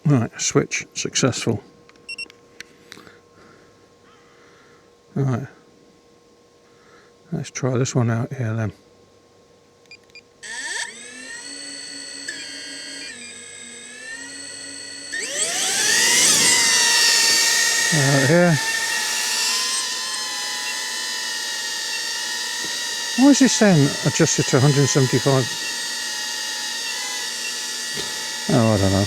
Right, switch successful. Right, let's try this one out here then. Out here. Why is this saying adjusted to 175? Oh, I don't know.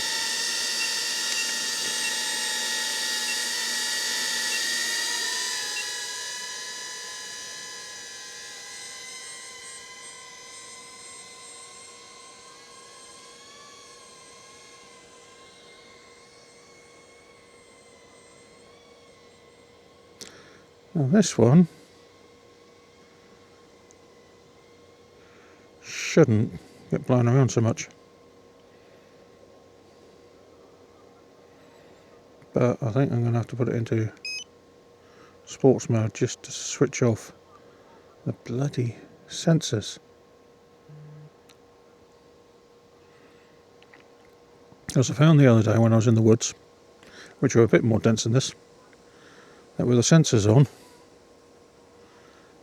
Now this one shouldn't get blown around so much. But I think I'm going to have to put it into sports mode just to switch off the bloody sensors. As I found the other day when I was in the woods, which were a bit more dense than this, that with the sensors on,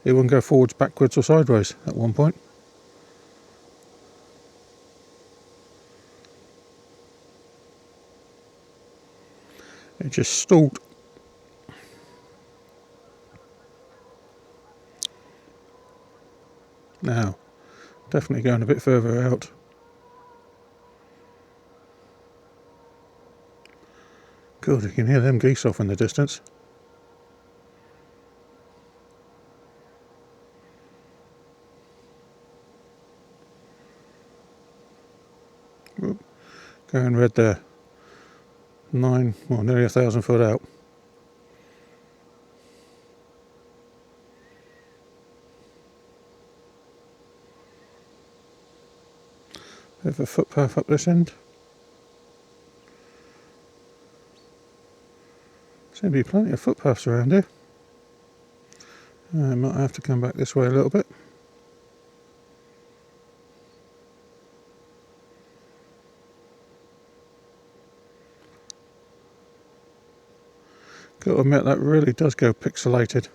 it wouldn't go forwards, backwards or sideways at one point. It just stalled. Now, definitely going a bit further out. Good, you can hear them geese off in the distance. Oop, going red there. Nearly 1,000 foot out. Bit of a footpath up this end. Seems to be plenty of footpaths around here. I might have to come back this way a little bit. Got to admit, that really does go pixelated.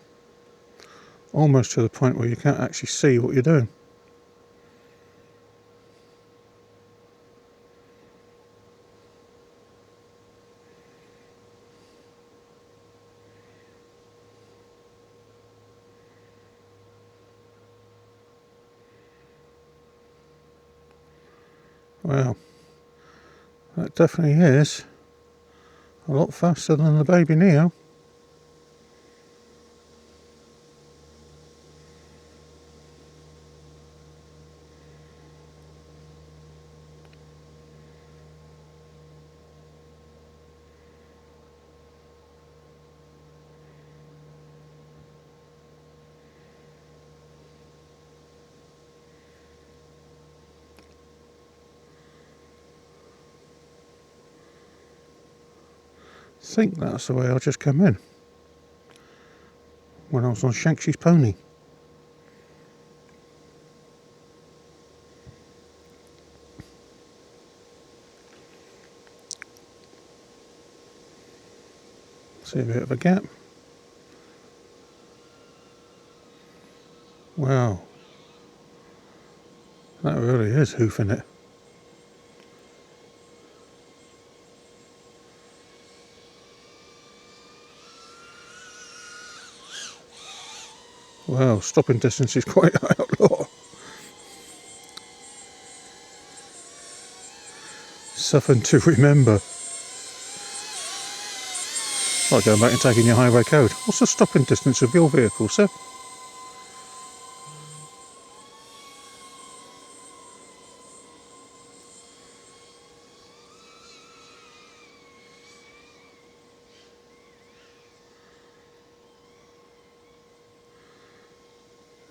Almost to the point where you can't actually see what you're doing. Well, that definitely is a lot faster than the baby Neo. I think that's the way I just come in when I was on Shankshi's pony. See a bit of a gap. Wow, that really is hoofing it. Wow, stopping distance is quite outlaw. Something to remember. Like going back and taking your highway code. What's the stopping distance of your vehicle, sir?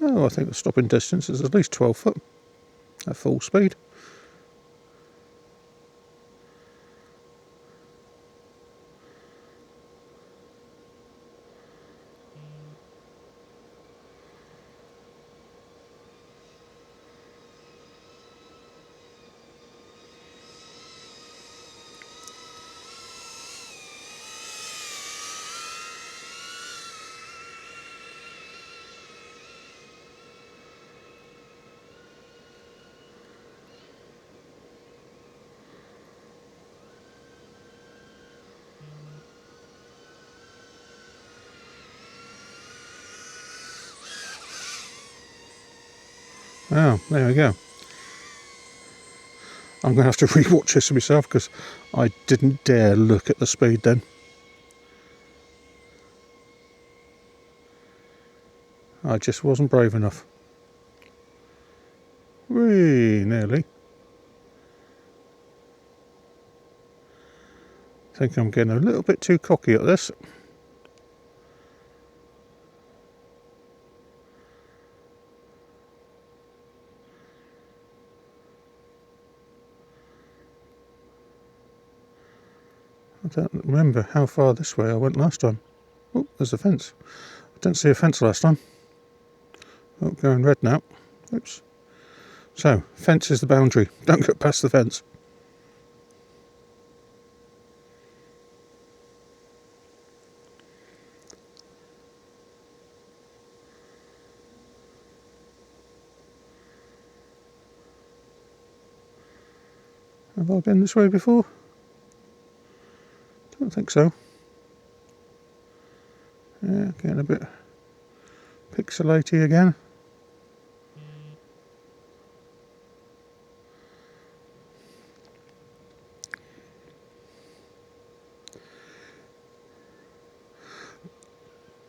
Oh, I think the stopping distance is at least 12 foot at full speed. Oh, there we go. I'm going to have to re-watch this myself because I didn't dare look at the speed then. I just wasn't brave enough. Whee, nearly. I think I'm getting a little bit too cocky at this. I don't remember how far this way I went last time. Oh, there's a fence. I didn't see a fence last time. Oh, going red now. Oops. So, fence is the boundary. Don't go past the fence. Have I been this way before? Don't think so. Yeah, getting a bit pixelaty again.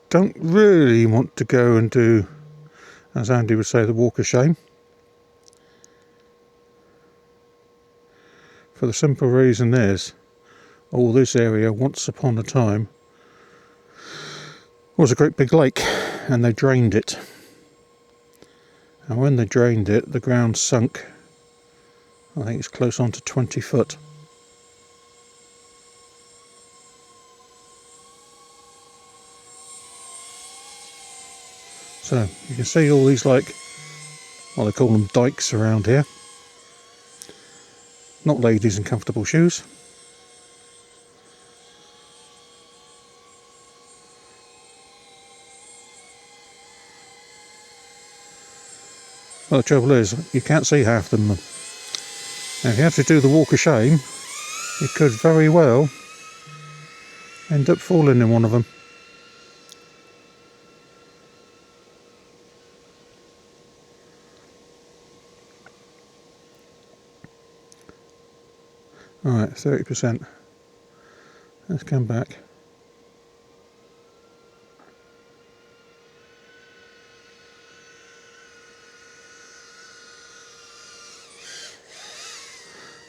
Don't really want to go and do, as Andy would say, the walk of shame. For the simple reason is, all this area once upon a time was a great big lake, and they drained it. And when they drained it, the ground sunk, I think it's close on to 20 foot. So you can see all these, like, well, they call them dikes around here. Not ladies in comfortable shoes. Well, the trouble is, you can't see half of them. Now, if you have to do the walk of shame, you could very well end up falling in one of them. Alright, 30%. Let's come back.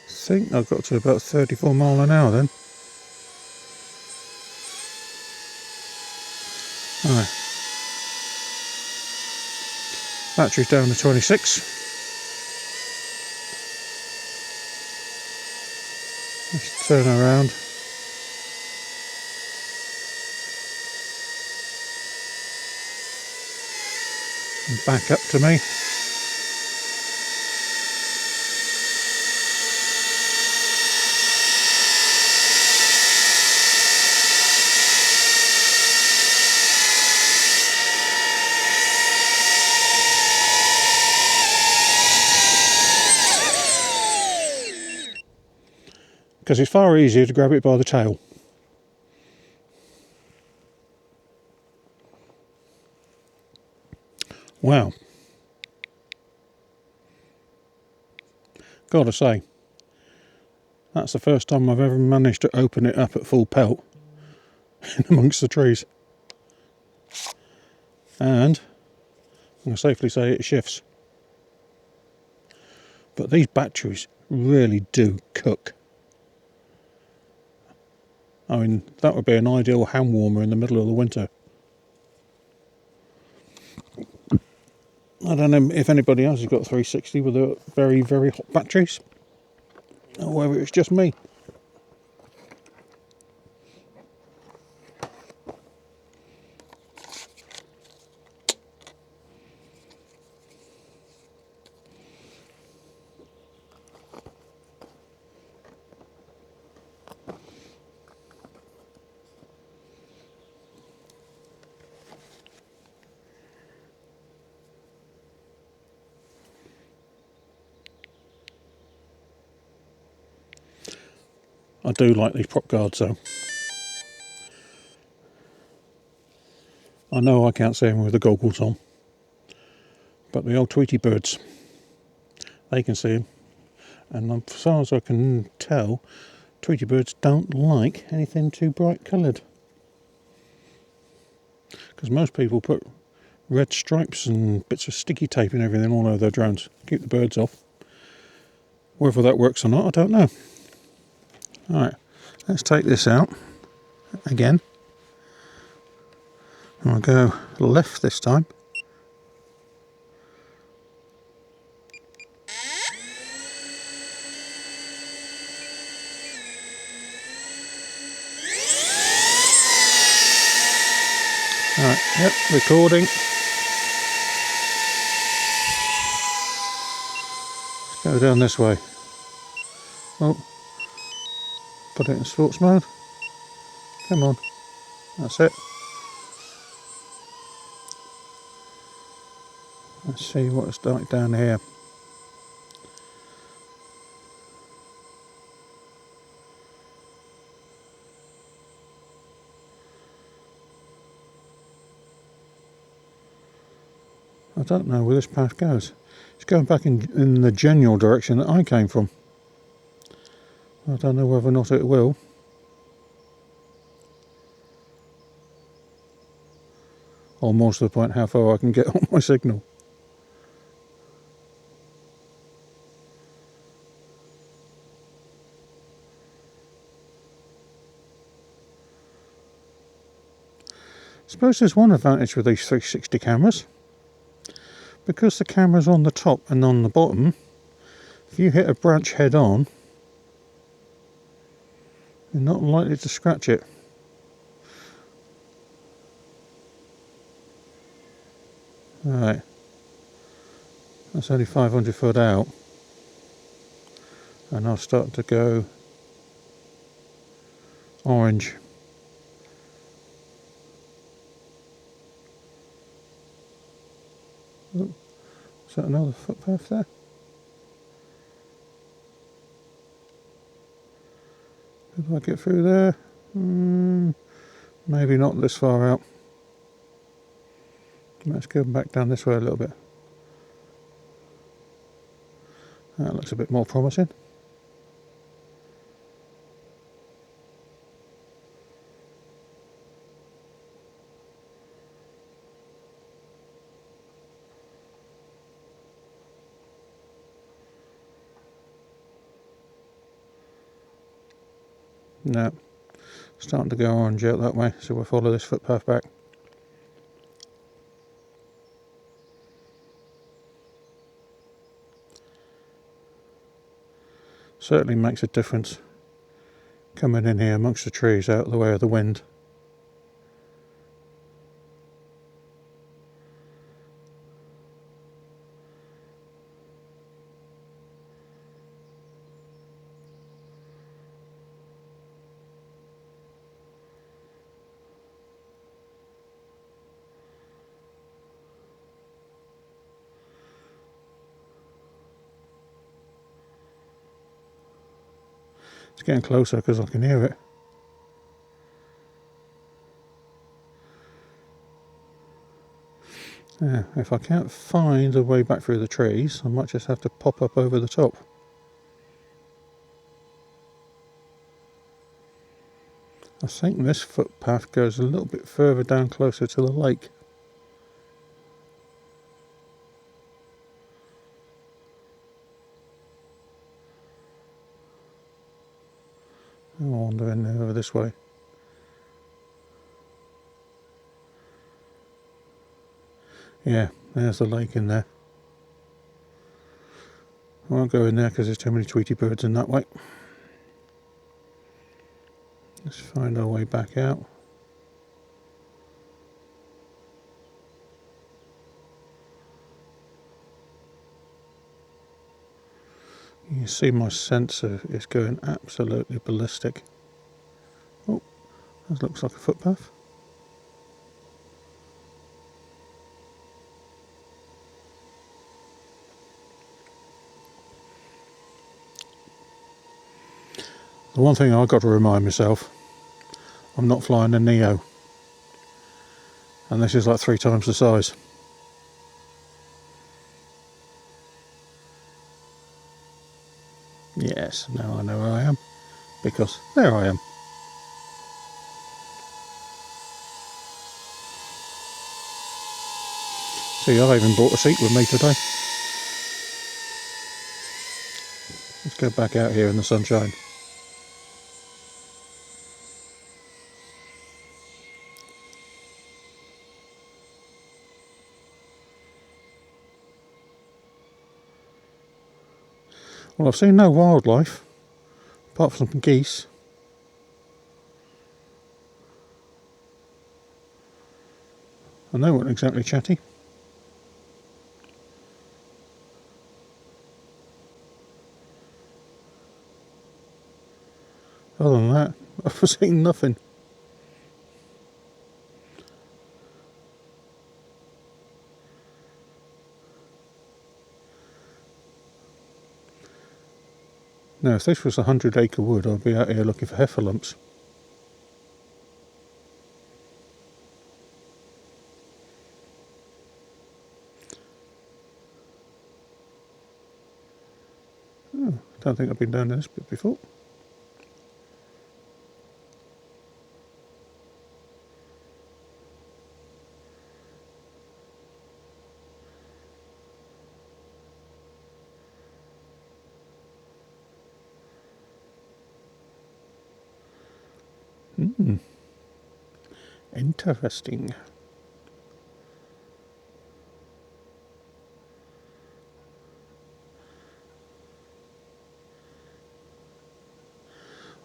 I think I've got to about 34 mile an hour then. Alright. Battery's down to 26. Let's turn around. And back up to me. Because it's far easier to grab it by the tail. Wow. Gotta say, that's the first time I've ever managed to open it up at full pelt in amongst the trees. And I can safely say it shifts. But these batteries really do cook. I mean, that would be an ideal hand warmer in the middle of the winter. I don't know if anybody else has got 360 with a very, very hot batteries, or whether it's just me. I do like these prop guards though. I know I can't see them with the goggles on, but the old Tweety birds, they can see them. And as far as I can tell, Tweety birds don't like anything too bright coloured. Because most people put red stripes and bits of sticky tape and everything all over their drones. Keep the birds off. Whether that works or not, I don't know. Alright, let's take this out again. I'll go left this time. Alright, yep, recording. Let's go down this way. Oh, put it in sports mode. Come on, that's it. Let's see what it's like down here. I don't know where this path goes. It's going back in the general direction that I came from. I don't know whether or not it will. Or more to the point, how far I can get on my signal. I suppose there's one advantage with these 360 cameras. Because the camera's on the top and on the bottom, if you hit a branch head on, you're not likely to scratch it. Right, that's only 500 foot out, and I'll start to go orange. Oh, is that another footpath there? Could I get through there? Maybe not this far out. Let's go back down this way a little bit. That looks a bit more promising. No, starting to go orange out that way, so we'll follow this footpath back. Certainly makes a difference coming in here amongst the trees out of the way of the wind. It's getting closer because I can hear it. Yeah, if I can't find a way back through the trees, I might just have to pop up over the top. I think this footpath goes a little bit further down closer to the lake. I'll wander in over this way. Yeah, there's the lake in there. I won't go in there because there's too many Tweety birds in that way. Let's find our way back out. You see my sensor is going absolutely ballistic. Oh, that looks like a footpath. The one thing I've got to remind myself, I'm not flying a Neo. And this is like 3 times the size. Yes, now I know where I am, because there I am. See, I even brought a seat with me today. Let's go back out here in the sunshine. Well, I've seen no wildlife, apart from some geese. And they weren't exactly chatty. Other than that, I've seen nothing. Now, if this was a 100-acre wood, I'd be out here looking for heffalumps. Oh, don't think I've been down this bit before. Interesting.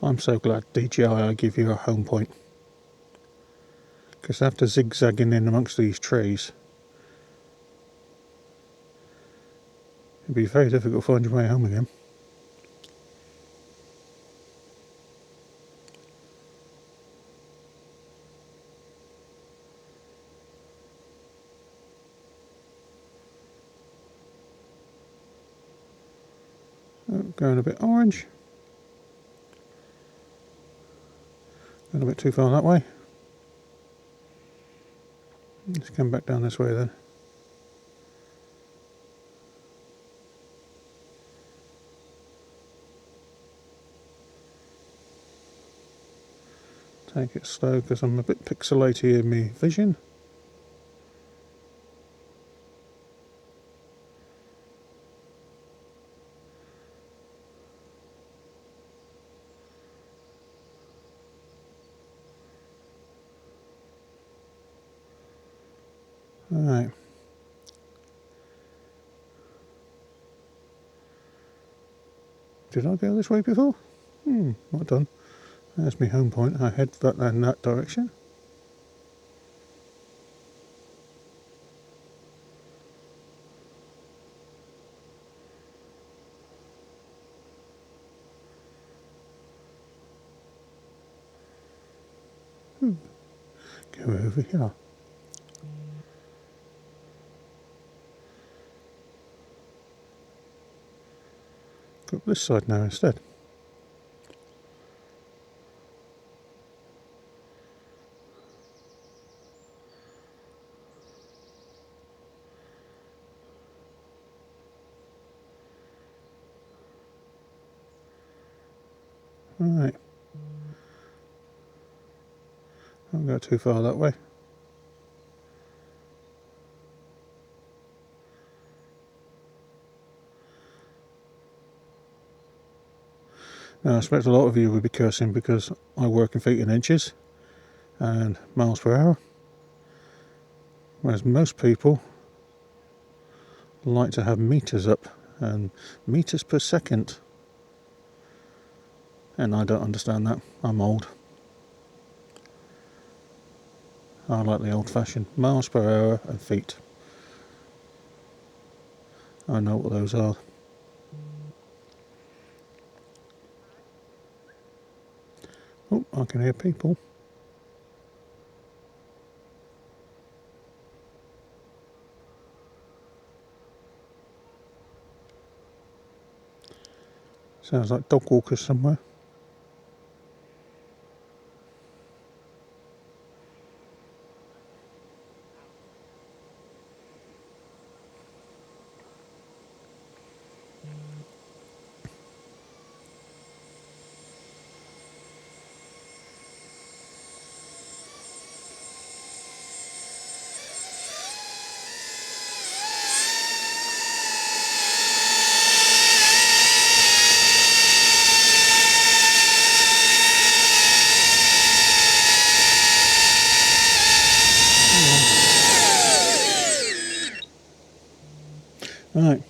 I'm so glad DJI give you a home point. Because after zigzagging in amongst these trees, it'd be very difficult to find your way home again. Oh, going a bit orange. Going a bit too far that way. Let's come back down this way then. Take it slow because I'm a bit pixelated in my vision. Alright. Did I go this way before? Not done. There's my home point. I head back in that direction. Go over here. Go up this side now instead. Alright. Don't go too far that way. Now, I expect a lot of you will be cursing because I work in feet and inches and miles per hour, whereas most people like to have meters up and meters per second, and I don't understand that. I'm old. I like the old-fashioned miles per hour and feet. I know what those are. Oh, I can hear people. Sounds like dog walkers somewhere. Right.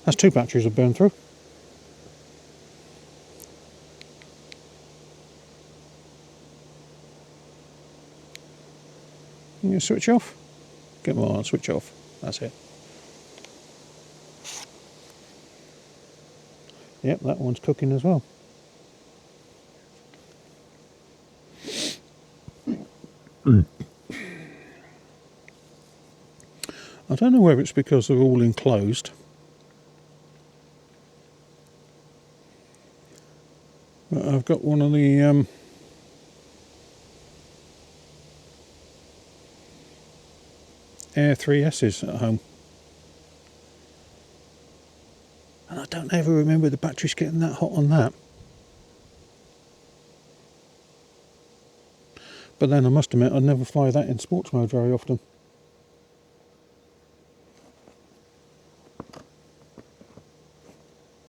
That's 2 batteries I've burned through. Can you switch off? Get more on, switch off. That's it. Yep, that one's cooking as well. I don't know whether it's because they're all enclosed. But I've got one of the Air 3S's at home. And I don't ever remember the batteries getting that hot on that. But then I must admit, I'd never fly that in sports mode very often.